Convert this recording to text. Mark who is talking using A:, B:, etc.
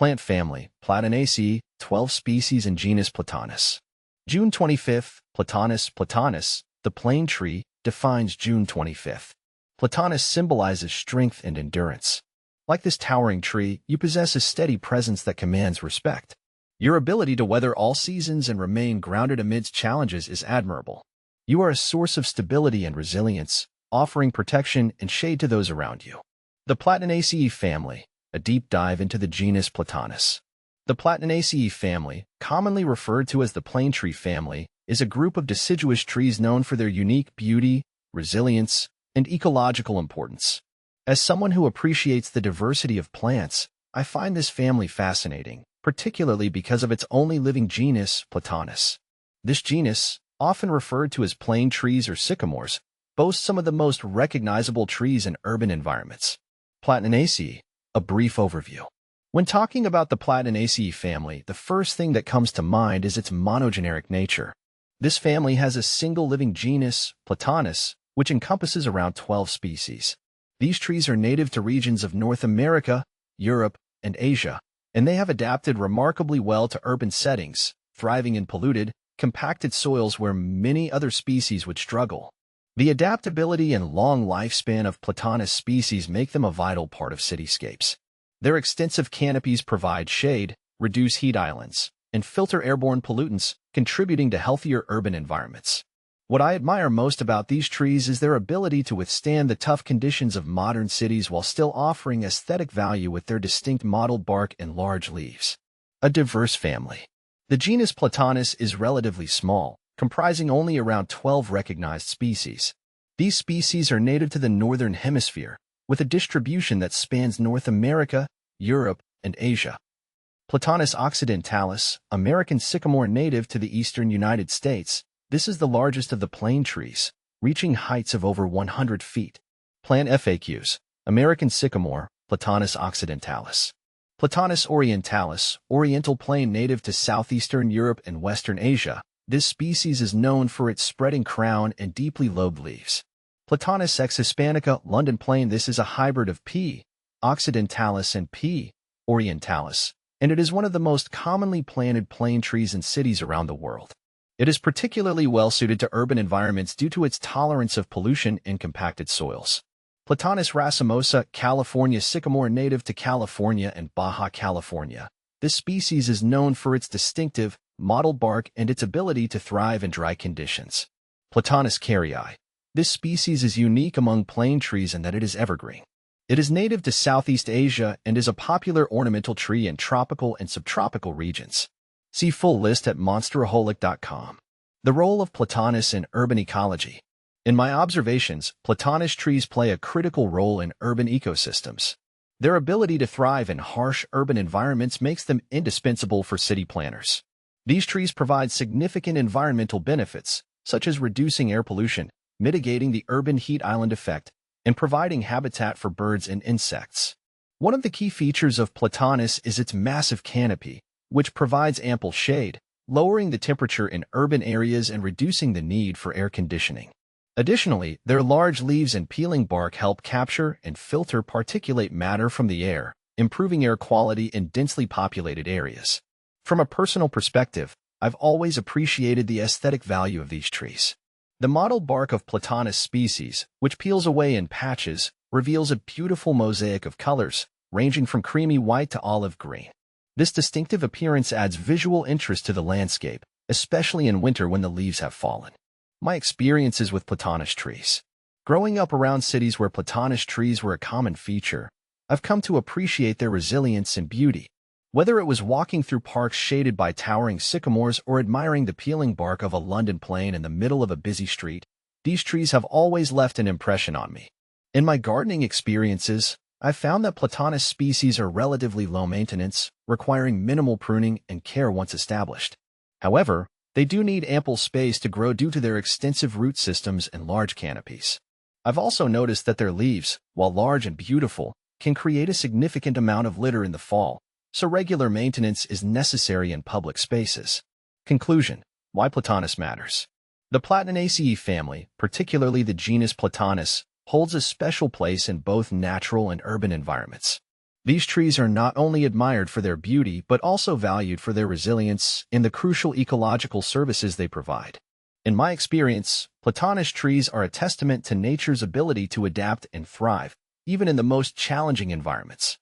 A: Plant family, Platanaceae, 12 species in genus Platanus. June 25th, Platanus, the plane tree, defines June 25th. Platanus symbolizes strength and endurance. Like this towering tree, you possess a steady presence that commands respect. Your ability to weather all seasons and remain grounded amidst challenges is admirable. You are a source of stability and resilience, offering protection and shade to those around you. The Platanaceae family, a deep dive into the genus Platanus. The Platanaceae family, commonly referred to as the plane tree family, is a group of deciduous trees known for their unique beauty, resilience, and ecological importance. As someone who appreciates the diversity of plants, I find this family fascinating, particularly because of its only living genus, Platanus. This genus, often referred to as plane trees or sycamores, boasts some of the most recognizable trees in urban environments. Platanaceae, a brief overview. When talking about the Platanaceae family, the first thing that comes to mind is its monogeneric nature. This family has a single living genus, Platanus, which encompasses around 12 species. These trees are native to regions of North America, Europe, and Asia, and they have adapted remarkably well to urban settings, thriving in polluted, compacted soils where many other species would struggle. The adaptability and long lifespan of Platanus species make them a vital part of cityscapes. Their extensive canopies provide shade, reduce heat islands, and filter airborne pollutants, contributing to healthier urban environments. What I admire most about these trees is their ability to withstand the tough conditions of modern cities while still offering aesthetic value with their distinct mottled bark and large leaves. A diverse family. The genus Platanus is relatively small, comprising only around 12 recognized species. These species are native to the Northern Hemisphere, with a distribution that spans North America, Europe, and Asia. Platanus occidentalis, American sycamore native to the eastern United States. This is the largest of the plane trees, reaching heights of over 100 feet. Plant FAQs. American sycamore, Platanus occidentalis. Platanus orientalis, oriental plane native to southeastern Europe and western Asia. This species is known for its spreading crown and deeply lobed leaves. Platanus ex hispanica, London plane. This is a hybrid of P. occidentalis and P. orientalis, and it is one of the most commonly planted plane trees in cities around the world. It is particularly well-suited to urban environments due to its tolerance of pollution and compacted soils. Platanus racemosa, California sycamore native to California and Baja California. This species is known for its distinctive, mottled bark and its ability to thrive in dry conditions. Platanus carrii. This species is unique among plane trees in that it is evergreen. It is native to Southeast Asia and is a popular ornamental tree in tropical and subtropical regions. See full list at monsteraholic.com. The role of Platanus in urban ecology. In my observations, Platanus trees play a critical role in urban ecosystems. Their ability to thrive in harsh urban environments makes them indispensable for city planners. These trees provide significant environmental benefits, such as reducing air pollution, mitigating the urban heat island effect, and providing habitat for birds and insects. One of the key features of Platanus is its massive canopy, which provides ample shade, lowering the temperature in urban areas and reducing the need for air conditioning. Additionally, their large leaves and peeling bark help capture and filter particulate matter from the air, improving air quality in densely populated areas. From a personal perspective, I've always appreciated the aesthetic value of these trees. The mottled bark of Platanus species, which peels away in patches, reveals a beautiful mosaic of colors, ranging from creamy white to olive green. This distinctive appearance adds visual interest to the landscape, especially in winter when the leaves have fallen. My experiences with Platanus trees. Growing up around cities where Platanus trees were a common feature, I've come to appreciate their resilience and beauty. Whether it was walking through parks shaded by towering sycamores or admiring the peeling bark of a London plane in the middle of a busy street, these trees have always left an impression on me. In my gardening experiences, I've found that Platanus species are relatively low maintenance, requiring minimal pruning and care once established. However, they do need ample space to grow due to their extensive root systems and large canopies. I've also noticed that their leaves, while large and beautiful, can create a significant amount of litter in the fall, so regular maintenance is necessary in public spaces. Conclusion: why Platanus matters. The Platanaceae family, particularly the genus Platanus, holds a special place in both natural and urban environments. These trees are not only admired for their beauty but also valued for their resilience and the crucial ecological services they provide. In my experience, Platanus trees are a testament to nature's ability to adapt and thrive, even in the most challenging environments.